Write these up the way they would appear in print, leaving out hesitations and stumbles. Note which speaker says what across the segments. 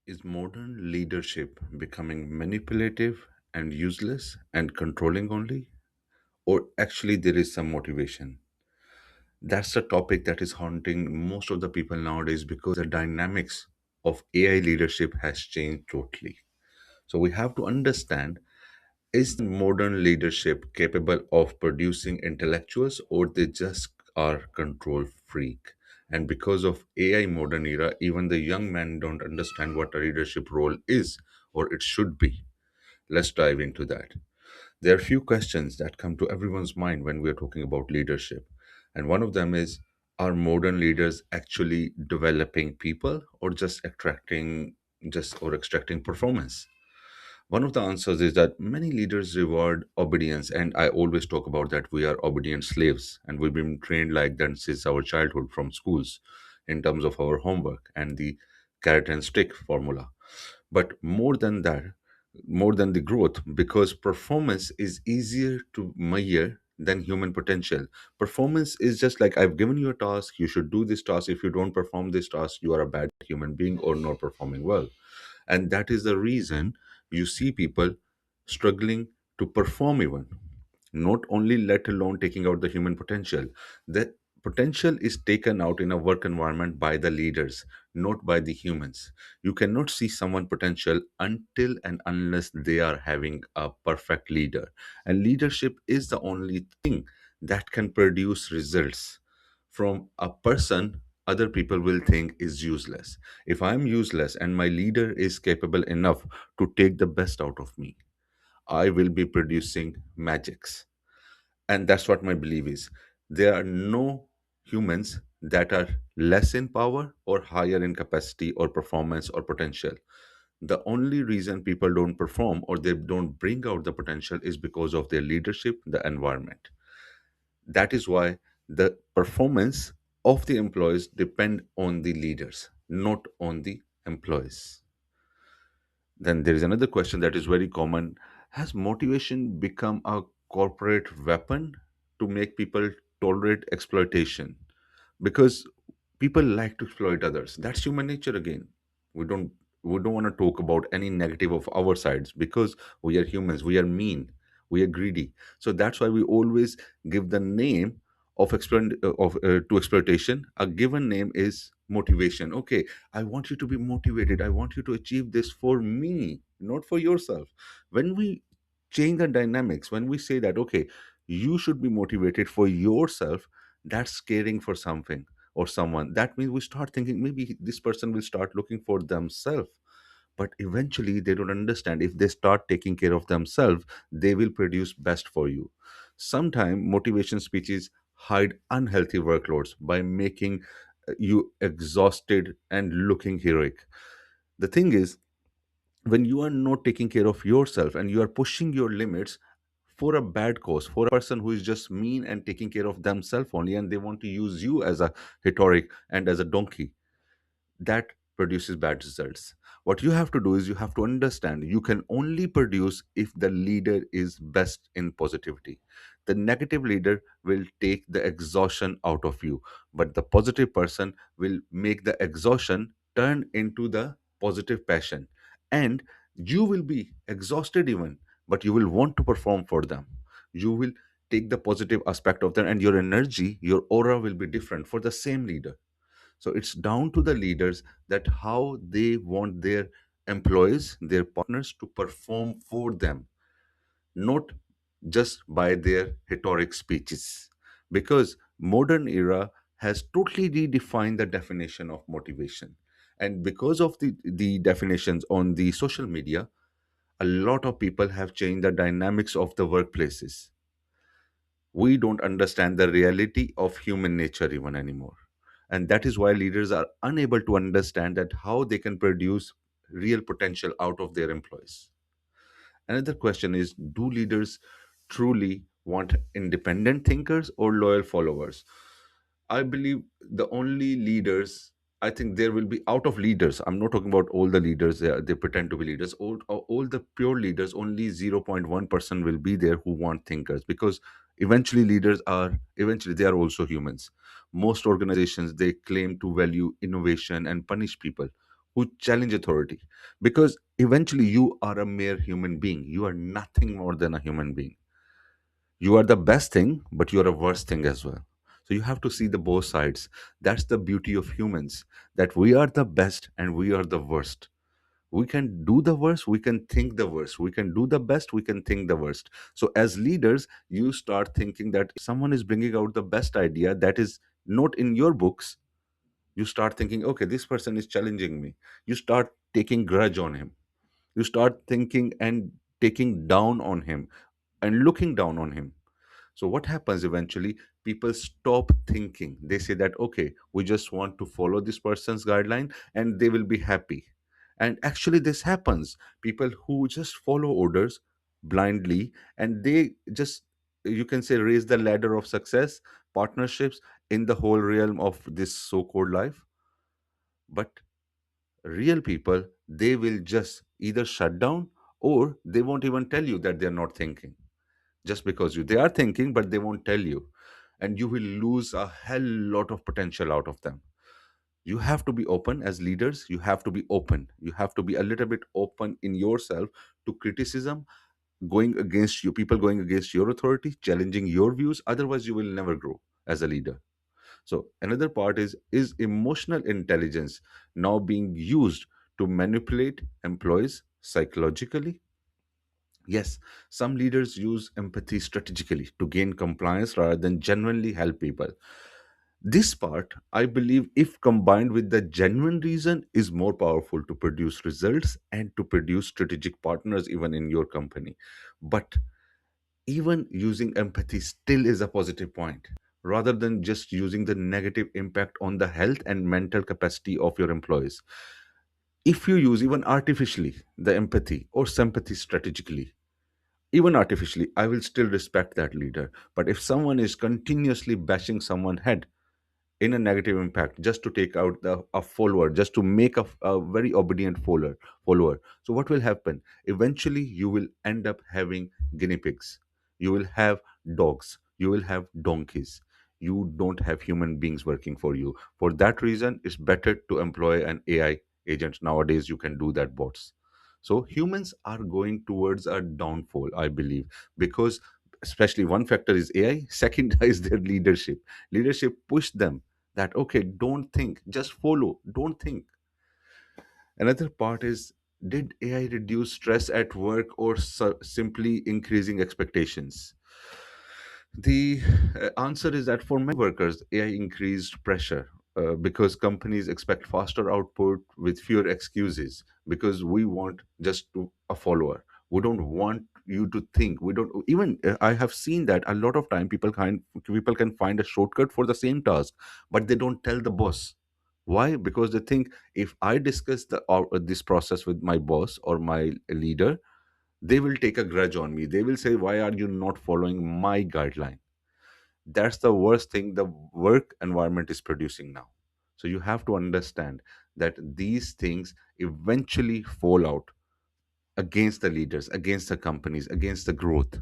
Speaker 1: Is modern leadership becoming manipulative and useless and controlling only? Or actually, there is some motivation? That's the topic that is haunting most of the people nowadays because the dynamics of AI leadership has changed totally. So, we have to understand, is modern leadership capable of producing intellectuals or they just are control freak? And because of AI modern era, even the young men don't understand what a leadership role is or it should be. Let's dive into that. There are few questions that come to everyone's mind when we are talking about leadership. And one of them is, are modern leaders actually developing people or just extracting performance? One of the answers is that many leaders reward obedience, and I always talk about that we are obedient slaves, and we've been trained like that since our childhood from schools in terms of our homework and the carrot and stick formula. But more than the growth, because performance is easier to measure than human potential. Performance is just like, I've given you a task, you should do this task. If you don't perform this task, you are a bad human being or not performing well. And that is the reason you see people struggling to perform, even not only let alone taking out the human potential. The potential is taken out in a work environment by the leaders, not by the humans. You cannot see someone potential until and unless they are having a perfect leader, and leadership is the only thing that can produce results from a person other people will think is useless. If I'm useless and my leader is capable enough to take the best out of me, I will be producing magics. And that's what my belief is. There are no humans that are less in power or higher in capacity or performance or potential. The only reason people don't perform or they don't bring out the potential is because of their leadership, the environment. That is why the performance of the employees depend on the leaders, not on the employees. Then there is another question that is very common. Has motivation become a corporate weapon to make people tolerate exploitation? Because people like to exploit others. That's human nature again. We don't we don't want to talk about any negative of our sides because we are humans, we are mean, we are greedy. So that's why we always give the name of to exploitation. A given name is motivation. Okay, I want you to be motivated, I want you to achieve this for me, not for yourself. When we change the dynamics, when we say that, okay, you should be motivated for yourself, that's caring for something or someone. That means we start thinking maybe this person will start looking for themselves. But eventually they don't understand, if they start taking care of themselves, they will produce best for you. Sometimes motivation speeches hide unhealthy workloads by making you exhausted and looking heroic. The thing is, when you are not taking care of yourself and you are pushing your limits for a bad cause, for a person who is just mean and taking care of themselves only, and they want to use you as a rhetoric and as a donkey, that produces bad results. What you have to do is you have to understand you can only produce if the leader is best in positivity. The negative leader will take the exhaustion out of you, but the positive person will make the exhaustion turn into the positive passion. And you will be exhausted even, but you will want to perform for them. You will take the positive aspect of them, and your energy, your aura will be different for the same leader. So it's down to the leaders that how they want their employees, their partners to perform for them, not just by their rhetoric speeches. Because modern era has totally redefined the definition of motivation. And because of the definitions on the social media, a lot of people have changed the dynamics of the workplaces. We don't understand the reality of human nature even anymore, and that is why leaders are unable to understand that how they can produce real potential out of their employees. Another question is, do leaders truly want independent thinkers or loyal followers? I believe the only leaders, I think there will be out of leaders. I'm not talking about all the leaders, they pretend to be leaders. All the pure leaders, only 0.1% will be there who want thinkers, because eventually they are also humans. Most organizations, they claim to value innovation and punish people who challenge authority, because eventually you are a mere human being. You are nothing more than a human being. You are the best thing, but you are a worst thing as well. So you have to see the both sides. That's the beauty of humans, that we are the best and we are the worst. We can do the worst, we can think the worst, we can do the best, we can think the worst. So as leaders, you start thinking that if someone is bringing out the best idea that is not in your books, you start thinking, okay, this person is challenging me. You start taking grudge on him. You start thinking and taking down on him and looking down on him. So what happens eventually? People stop thinking. They say that, okay, we just want to follow this person's guideline and they will be happy. And actually, this happens. People who just follow orders blindly, and they just, you can say, raise the ladder of success, partnerships in the whole realm of this so-called life. But real people, they will just either shut down, or they won't even tell you that they're not thinking. Just because they are thinking, but they won't tell you, and you will lose a hell lot of potential out of them. You have to be open as leaders. You have to be open. You have to be a little bit open in yourself to criticism, going against you, people going against your authority, challenging your views. Otherwise you will never grow as a leader. So another part is emotional intelligence now being used to manipulate employees psychologically. Yes, some leaders use empathy strategically to gain compliance rather than genuinely help people. This part, I believe, if combined with the genuine reason, is more powerful to produce results and to produce strategic partners even in your company. But even using empathy still is a positive point, rather than just using the negative impact on the health and mental capacity of your employees. If you use even artificially the empathy or sympathy strategically, even artificially, I will still respect that leader. But if someone is continuously bashing someone's head in a negative impact just to take out a follower, just to make a very obedient follower, so what will happen? Eventually you will end up having guinea pigs. You will have dogs, you will have donkeys. You don't have human beings working for you. For that reason, it's better to employ an AI agent. Nowadays you can do that, bots. So humans are going towards a downfall, I believe, because especially one factor is AI, second is their leadership pushed them that, okay, don't think, just follow, don't think. Another part is, did AI reduce stress at work or simply increasing expectations? The answer is that for many workers, AI increased pressure, because companies expect faster output with fewer excuses, because we want just to a follower. We don't want you to think. We don't even, I have seen that a lot of time people can find a shortcut for the same task, but they don't tell the boss. Why? Because they think, if I discuss this process with my boss or my leader, they will take a grudge on me. They will say, why are you not following my guideline? That's the worst thing the work environment is producing now. So you have to understand that these things eventually fall out against the leaders, against the companies, against the growth.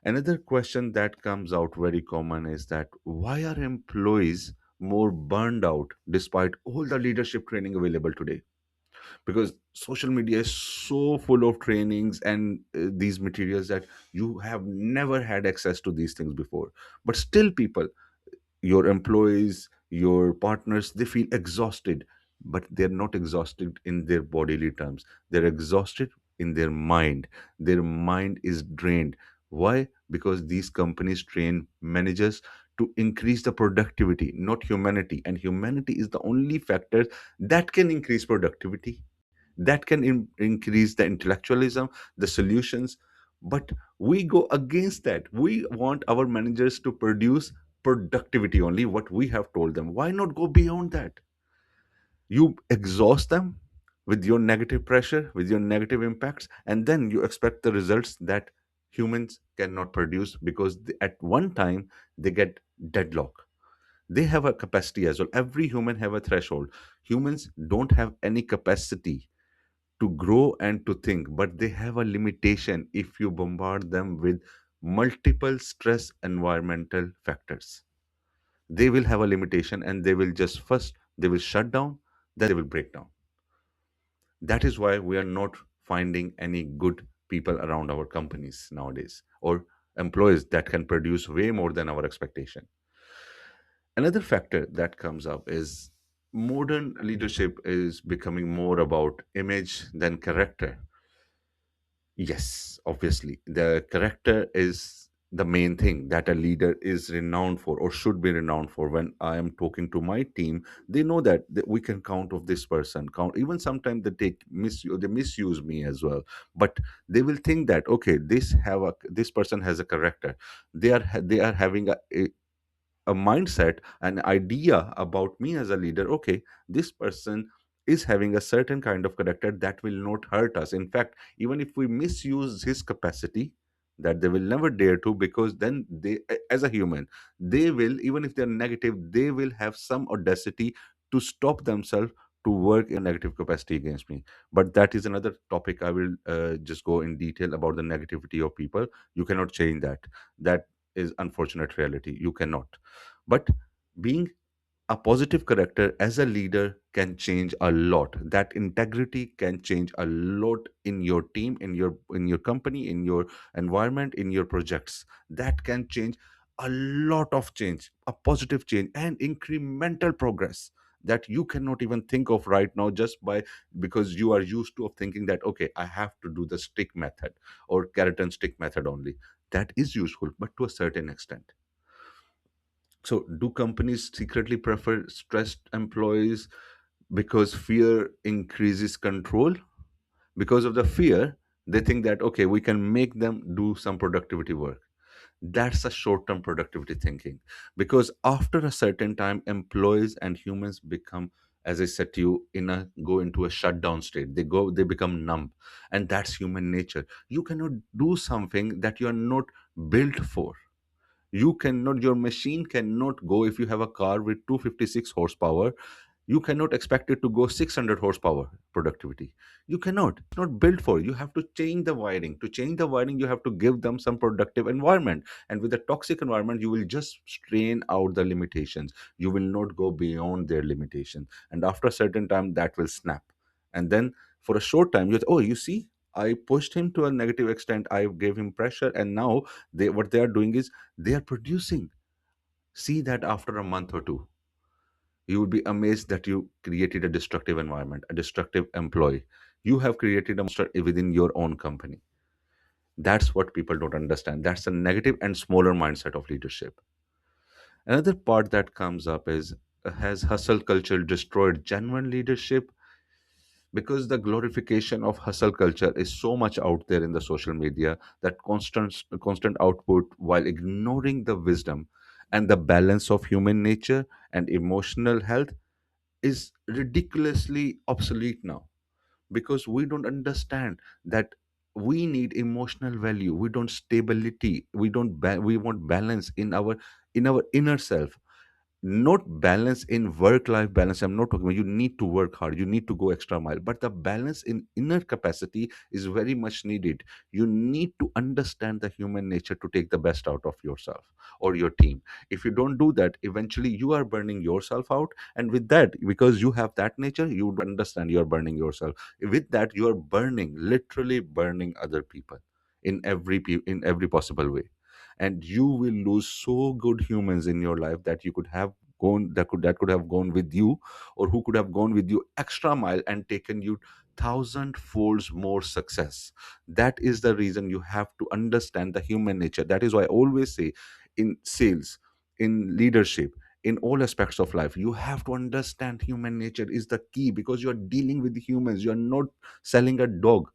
Speaker 1: Another question that comes out very common is that, why are employees more burned out despite all the leadership training available today? Because social media is so full of trainings and these materials that you have never had access to these things before. But still people, your employees, your partners, they feel exhausted. But they're not exhausted in their bodily terms, they're exhausted in their mind. Their mind is drained. Why? Because these companies train managers to increase the productivity, not humanity. And humanity is the only factor that can increase productivity, that can increase the intellectualism, the solutions. But we go against that. We want our managers to produce productivity only, what we have told them. Why not go beyond that? You exhaust them with your negative pressure, with your negative impacts, and then you expect the results that humans cannot produce, because at one time they get deadlock. They have a capacity as well. Every human have a threshold. Humans don't have any capacity to grow and to think, but they have a limitation if you bombard them with multiple stress environmental factors. They will have a limitation, and they will just, first they will shut down, then they will break down. That is why we are not finding any good people around our companies nowadays, or employees that can produce way more than our expectation. Another factor that comes up is modern leadership is becoming more about image than character. Yes, obviously. The character is the main thing that a leader is renowned for or should be renowned for. When I am talking to my team, they know that we can count of this person. Count, even sometimes they take misuse, they misuse me as well. But they will think that okay, this person has a character. They are having a mindset, an idea about me as a leader. Okay, this person is having a certain kind of character that will not hurt us. In fact, even if we misuse his capacity, that they will never dare to, because then they, as a human, they will, even if they're negative, they will have some audacity to stop themselves to work in negative capacity against me. But that is another topic. I will just go in detail about the negativity of people. You cannot change that. That is unfortunate reality. You cannot. But being a positive character as a leader can change a lot. That integrity can change a lot in your team, in your company, in your environment, in your projects. That can change a lot of change, a positive change and incremental progress that you cannot even think of right now, just by because you are used to of thinking that okay, I have to do the stick method or carrot and stick method only. That is useful, but to a certain extent. So, do companies secretly prefer stressed employees because fear increases control? Because of the fear, they think that, okay, we can make them do some productivity work. That's a short term productivity thinking. Because after a certain time, employees and humans become, as I said to you, go into a shutdown state. They become numb. And that's human nature. You cannot do something that you are not built for. You cannot, your machine cannot go. If you have a car with 256 horsepower, you cannot expect it to go 600 horsepower productivity. You cannot. It's not built for. You have to change the wiring. To change the wiring, you have to give them some productive environment. And with a toxic environment, you will just strain out the limitations. You will not go beyond their limitation. And after a certain time, that will snap. And then for a short time, you, oh, you see, I pushed him to a negative extent. I gave him pressure, and now what they are doing is they are producing. See that after a month or two, you would be amazed that you created a destructive environment, a destructive employee. You have created a monster within your own company. That's what people don't understand. That's a negative and smaller mindset of leadership. Another part that comes up is, has hustle culture destroyed genuine leadership? Because the glorification of hustle culture is so much out there in the social media, that constant output while ignoring the wisdom and the balance of human nature and emotional health is ridiculously obsolete now. Because we don't understand that we need emotional value, we don't stability, we want balance in our inner self. Not balance in work life balance. I'm not talking about, you need to work hard, you need to go extra mile, but the balance in inner capacity is very much needed. You need to understand the human nature to take the best out of yourself or your team. If you don't do that, eventually you are burning yourself out. And with that, because you have that nature, you understand you are burning yourself. With that, you are burning, literally burning other people in every possible way. And you will lose so good humans in your life that you could have gone, that could have gone with you, or who could have gone with you extra mile and taken you thousand folds more success. That is the reason you have to understand the human nature. That is why I always say, in sales, in leadership, in all aspects of life, you have to understand human nature is the key. Because you are dealing with humans, you are not selling a dog,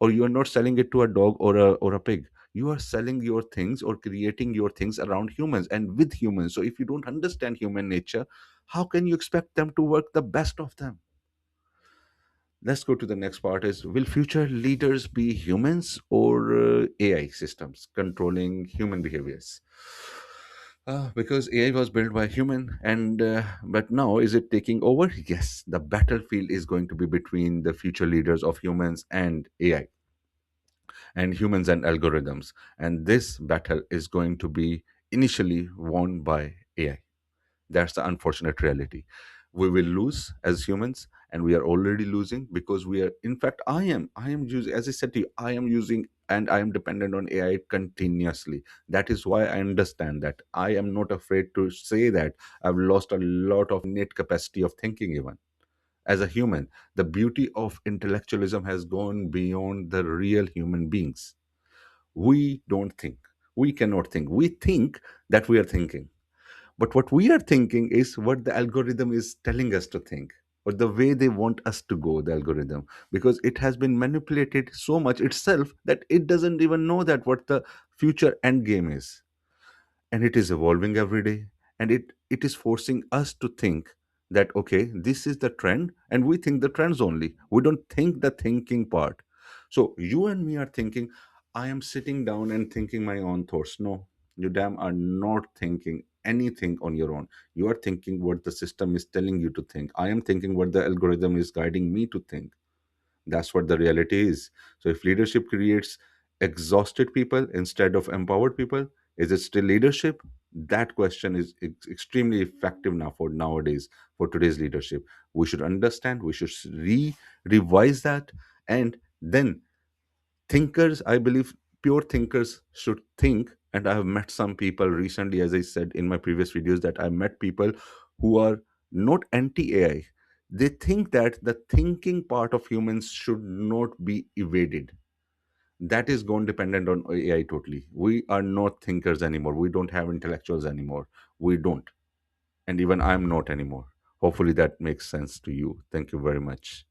Speaker 1: or you are not selling it to a dog or a pig. You are selling your things or creating your things around humans and with humans. So if you don't understand human nature, how can you expect them to work the best of them? Let's go to the next part. Is, will future leaders be humans or AI systems controlling human behaviors? Because AI was built by human, and but now is it taking over? Yes, the battlefield is going to be between the future leaders of humans and AI, and humans and algorithms. And this battle is going to be initially won by AI. That's the unfortunate reality. We will lose as humans, and we are already losing because we are, in fact, I am using, as I said to you, I am using and I am dependent on AI continuously. That is why I understand that I am not afraid to say that I've lost a lot of innate capacity of thinking. Even as a human, the beauty of intellectualism has gone beyond the real human beings. We don't think, we cannot think, we think that we are thinking, but what we are thinking is what the algorithm is telling us to think, or the way they want us to go, the algorithm, because it has been manipulated so much itself that it doesn't even know that what the future end game is. And it is evolving every day, and it is forcing us to think that okay, this is the trend, and we think the trends only, we don't think the thinking part. So you and me are thinking, I am sitting down and thinking my own thoughts. No, you damn are not thinking anything on your own. You are thinking what the system is telling you to think. I am thinking what the algorithm is guiding me to think. That's what the reality is. So if leadership creates exhausted people instead of empowered people, is it still leadership? That question is extremely effective now for nowadays, for today's leadership. We should understand, we should revise that, and then thinkers, I believe, pure thinkers should think. And I have met some people recently, as I said in my previous videos, that I met people who are not anti AI. They think that the thinking part of humans should not be evaded. That is gone dependent on AI totally. We are not thinkers anymore, we don't have intellectuals anymore. We don't. And even I'm not anymore. Hopefully that makes sense to you. Thank you very much.